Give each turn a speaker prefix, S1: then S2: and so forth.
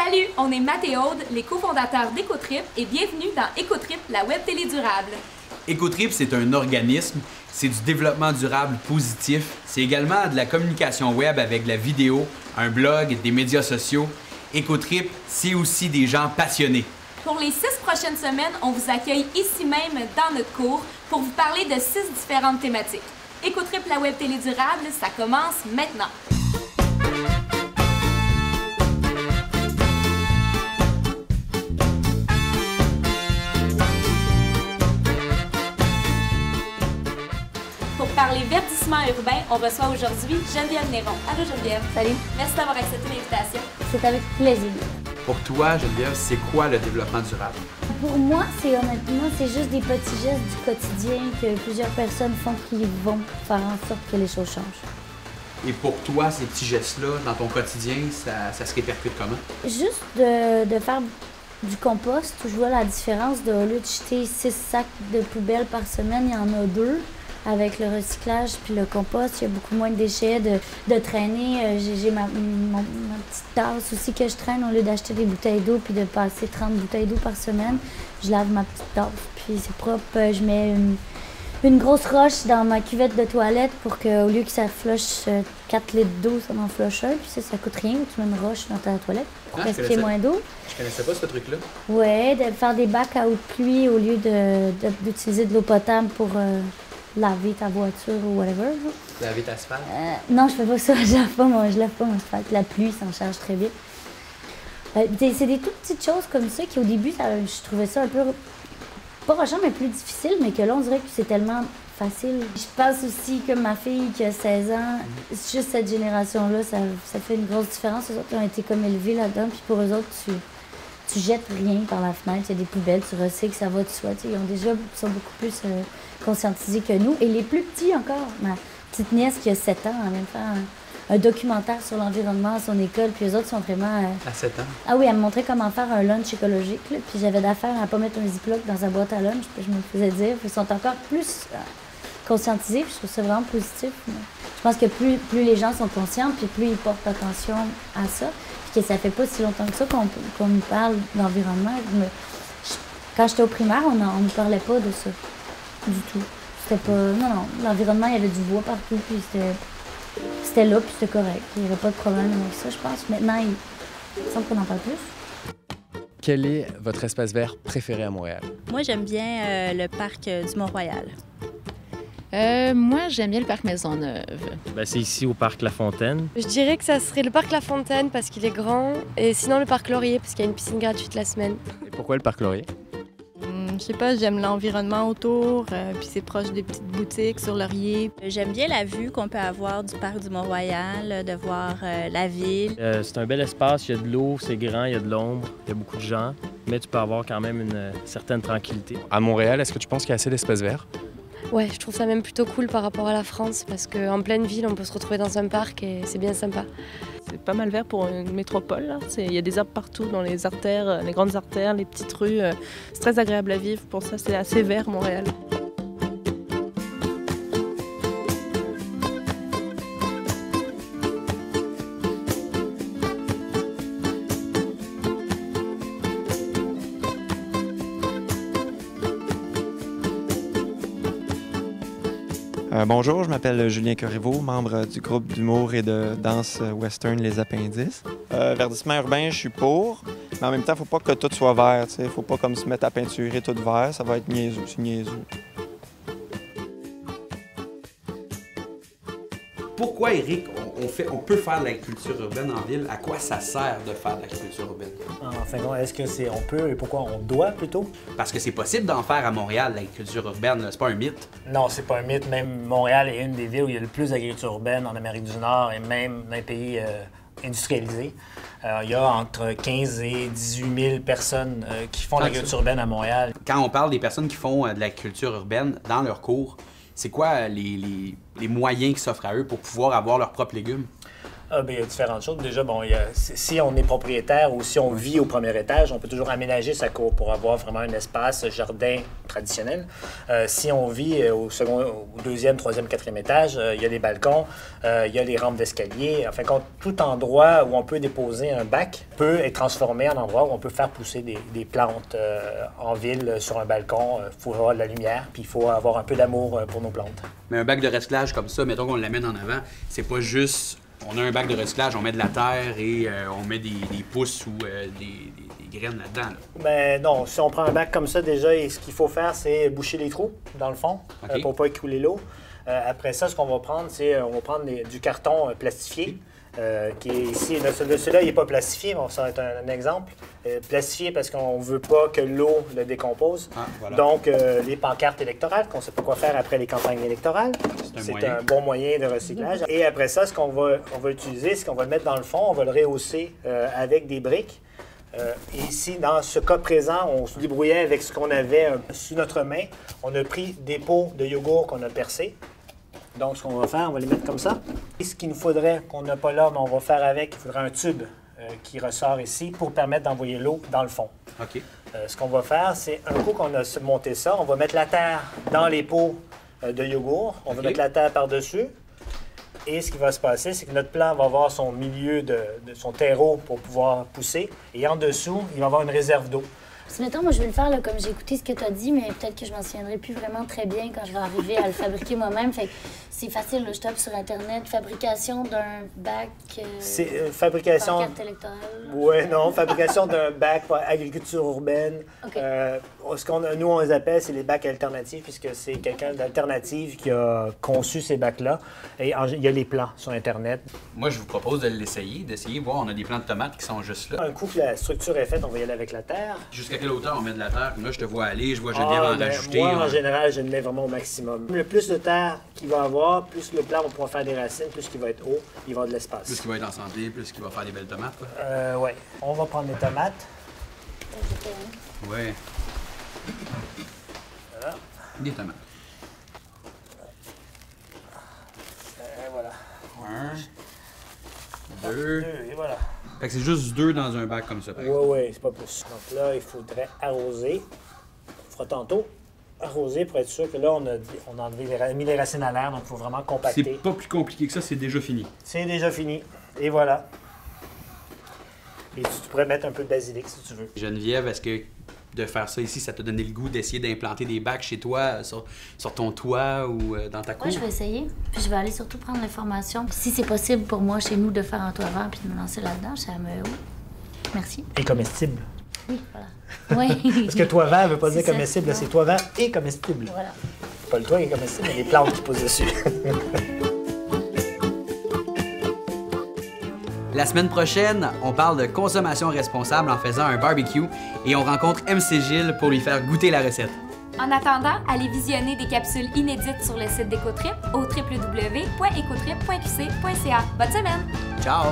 S1: Salut, on est Matt et Aude, les cofondateurs d'Écotrip, et bienvenue dans Écotrip, la web télé durable.
S2: Écotrip, c'est un organisme, c'est du développement durable positif, c'est également de la communication web avec de la vidéo, un blog, des médias sociaux. Écotrip, c'est aussi des gens passionnés.
S1: Pour les 6 prochaines semaines, on vous accueille ici même dans notre cours pour vous parler de 6 différentes thématiques. Écotrip, la web télé durable, ça commence maintenant. Pour parler verdissement urbain, on reçoit aujourd'hui Geneviève Néron. Allô Geneviève.
S3: Salut.
S1: Merci d'avoir accepté l'invitation.
S3: C'est avec plaisir.
S2: Pour toi, Geneviève, c'est quoi le développement durable?
S3: Pour moi, c'est juste des petits gestes du quotidien que plusieurs personnes font qui vont faire en sorte que les choses changent.
S2: Et pour toi, ces petits gestes-là, dans ton quotidien, ça se répercute comment?
S3: Juste de faire du compost, je vois la différence au lieu de jeter 6 sacs de poubelle par semaine, il y en a 2. Avec le recyclage puis le compost, il y a beaucoup moins de déchets, de traîner. J'ai ma petite tasse aussi que je traîne au lieu d'acheter des bouteilles d'eau puis de passer 30 bouteilles d'eau par semaine. Je lave ma petite tasse puis c'est propre. Je mets une grosse roche dans ma cuvette de toilette pour qu'au lieu que ça flush 4 litres d'eau, ça m'en flush un. Puis ça coûte rien. Tu mets une roche dans ta toilette pour gaspiller moins d'eau.
S2: Je connaissais pas ce truc-là.
S3: Ouais, de faire des bacs à eau de pluie au lieu d'utiliser de l'eau potable pour laver ta voiture ou whatever.
S2: Laver ta asphalte?
S3: Non, je fais pas ça. Je lave pas mon asphalte. La pluie s'en charge très vite. C'est des toutes petites choses comme ça qui, au début, je trouvais ça un peu, pas rochant, mais plus difficile, mais que là, on dirait que c'est tellement facile. Je pense aussi que ma fille qui a 16 ans, juste cette génération-là, ça fait une grosse différence. Les autres ont été comme élevés là-dedans, puis pour eux autres, tu jettes rien par la fenêtre, il y a des poubelles, tu recycles, ça va de soi. Ils sont beaucoup plus conscientisés que nous. Et les plus petits encore, ma petite nièce qui a 7 ans, elle vient de faire un documentaire sur l'environnement à son école, puis les autres sont vraiment...
S2: À 7 ans?
S3: Ah oui, elle me montrait comment faire un lunch écologique, là, puis j'avais d'affaire à pas mettre un ziploc dans sa boîte à lunch, puis je me faisais dire, ils sont encore plus conscientisés, puis je trouve ça vraiment positif. Je pense que plus les gens sont conscients, puis plus ils portent attention à ça. Que ça fait pas si longtemps que ça qu'on nous parle d'environnement. Quand j'étais au primaire, on ne parlait pas de ça du tout. C'était pas... Non, l'environnement, il y avait du bois partout, puis c'était là, puis c'était correct. Il n'y avait pas de problème avec ça, je pense. Maintenant, il semble qu'on en parle plus.
S4: Quel est votre espace vert préféré à Montréal?
S5: Moi, j'aime bien le parc du Mont-Royal.
S6: Moi, j'aime bien le parc Maisonneuve.
S7: C'est ici au parc La Fontaine.
S8: Je dirais que ça serait le parc La Fontaine parce qu'il est grand et sinon le parc Laurier parce qu'il y a une piscine gratuite la semaine.
S4: Et pourquoi le parc Laurier?
S6: Je sais pas, j'aime l'environnement autour, puis c'est proche des petites boutiques sur Laurier.
S5: J'aime bien la vue qu'on peut avoir du parc du Mont-Royal, de voir la ville.
S7: C'est un bel espace, il y a de l'eau, c'est grand, il y a de l'ombre, il y a beaucoup de gens, mais tu peux avoir quand même une certaine tranquillité.
S4: À Montréal, est-ce que tu penses qu'il y a assez d'espace vert?
S8: Ouais, je trouve ça même plutôt cool par rapport à la France parce qu'en pleine ville, on peut se retrouver dans un parc et c'est bien sympa.
S9: C'est pas mal vert pour une métropole. Là. Il y a des arbres partout dans les artères, les grandes artères, les petites rues. C'est très agréable à vivre. Pour ça, c'est assez vert, Montréal.
S10: Bonjour, je m'appelle Julien Corriveau, membre du groupe d'humour et de danse western Les Appendices. Verdissement urbain, je suis pour, mais en même temps, il ne faut pas que tout soit vert. Il ne faut pas comme se mettre à peinturer tout vert, ça va être niaiseux, c'est niaiseux.
S2: Pourquoi, Éric, on peut faire de l'agriculture urbaine en ville? À quoi ça sert de faire de l'agriculture urbaine?
S11: Enfin, est-ce que on peut et pourquoi on doit plutôt?
S2: Parce que c'est possible d'en faire à Montréal, l'agriculture urbaine, c'est pas un mythe.
S11: Non, c'est pas un mythe. Même Montréal est une des villes où il y a le plus d'agriculture urbaine en Amérique du Nord et même dans les pays industrialisés. Il y a entre 15 et 18 000 personnes qui font de l'agriculture urbaine à Montréal.
S2: Quand on parle des personnes qui font de l'agriculture urbaine dans leurs cours, c'est quoi les moyens qui s'offrent à eux pour pouvoir avoir leurs propres légumes?
S11: Il y a différentes choses. Déjà, si on est propriétaire ou si on vit au premier étage, on peut toujours aménager sa cour pour avoir vraiment un espace jardin traditionnel. Si on vit au deuxième, troisième, quatrième étage, il y a des balcons, il y a les rampes d'escalier. Enfin, tout endroit où on peut déposer un bac peut être transformé en endroit où on peut faire pousser des plantes en ville sur un balcon. Il faut avoir de la lumière, puis il faut avoir un peu d'amour pour nos plantes.
S2: Mais un bac de recyclage comme ça, mettons qu'on l'amène en avant, c'est pas juste... On a un bac de recyclage, on met de la terre et on met des pousses ou des graines là-dedans. Là.
S11: Mais non, si on prend un bac comme ça, déjà, ce qu'il faut faire, c'est boucher les trous, dans le fond, pour ne pas écouler l'eau. Après ça, ce qu'on va prendre, c'est on va prendre du carton plastifié. Qui est ici. Celui-là, il n'est pas plastifié, mais ça va être un exemple. Plastifié parce qu'on ne veut pas que l'eau le décompose. Voilà. Donc, les pancartes électorales, qu'on ne sait pas quoi faire après les campagnes électorales. C'est un bon moyen de recyclage. Et après ça, ce qu'on va utiliser, c'est qu'on va le mettre dans le fond, on va le rehausser avec des briques. Et ici, dans ce cas présent, on se débrouillait avec ce qu'on avait sous notre main. On a pris des pots de yogourt qu'on a percés. Donc, ce qu'on va faire, on va les mettre comme ça. Et ce qu'il nous faudrait, qu'on n'a pas là, mais on va faire avec, il faudrait un tube qui ressort ici pour permettre d'envoyer l'eau dans le fond.
S2: OK.
S11: Ce qu'on va faire, c'est un coup qu'on a monté ça, on va mettre la terre dans les pots de yogourt. On va mettre la terre par-dessus. Et ce qui va se passer, c'est que notre plant va avoir son milieu de son terreau pour pouvoir pousser. Et en dessous, il va avoir une réserve d'eau.
S3: Si, mettons, moi, je vais le faire là, comme j'ai écouté ce que tu as dit, mais peut-être que je m'en souviendrai plus vraiment très bien quand je vais arriver à le fabriquer moi-même. Fait que c'est facile, là, je tape sur Internet, fabrication d'un bac...
S11: c'est fabrication...
S3: Pancarte électorale.
S11: Oui, non, fabrication d'un bac pour agriculture urbaine.
S3: Okay.
S11: Nous, on les appelle, c'est les bacs alternatifs, puisque c'est quelqu'un d'Alternative qui a conçu ces bacs-là. Et il y a les plans sur Internet.
S2: Moi, je vous propose de l'essayer, d'essayer voir. On a des plants de tomates qui sont juste là.
S11: Un coup que la structure est faite, on va y aller avec la terre.
S2: Jusqu'à quelle hauteur on met de la terre? Là, je te vois aller, je vois Geneviève en rajouter.
S11: Moi, en général, je le mets vraiment au maximum. Le plus de terre qu'il va avoir, plus le plant va pouvoir faire des racines, plus il va être haut, il va avoir de l'espace.
S2: Plus qu'il va être en santé, plus qu'il va faire des belles tomates.
S11: Oui. On va prendre des tomates.
S2: Oui.
S11: Voilà.
S2: Des tomates.
S11: Voilà.
S2: 1, 2.
S11: Et voilà.
S2: Fait que c'est juste 2 dans un bac comme ça, par exemple.
S11: Oui, c'est pas plus. Donc là, il faudrait arroser. On fera tantôt arroser pour être sûr que là, on a mis les racines à l'air, donc il faut vraiment compacter.
S2: C'est pas plus compliqué que ça, c'est déjà fini.
S11: C'est déjà fini. Et voilà. Et tu pourrais mettre un peu de basilic si tu veux.
S2: Geneviève, est-ce que de faire ça ici, ça t'a donné le goût d'essayer d'implanter des bacs chez toi, sur ton toit ou dans ta cour?
S3: Oui, je vais essayer. Puis je vais aller surtout prendre l'information. Si c'est possible pour moi, chez nous, de faire un toit vert puis de me lancer là-dedans, ça me... Oui. Merci.
S11: Et comestible.
S3: Oui, voilà. Oui.
S11: Parce que toit vert veut pas dire
S3: ça,
S11: comestible, c'est toit vert et comestible.
S3: Voilà.
S11: Pas le toit qui est comestible, mais les plantes qui poussent dessus.
S2: La semaine prochaine, on parle de consommation responsable en faisant un barbecue et on rencontre MC Gilles pour lui faire goûter la recette.
S1: En attendant, allez visionner des capsules inédites sur le site d'Écotrip au www.écotrip.qc.ca. Bonne semaine!
S2: Ciao!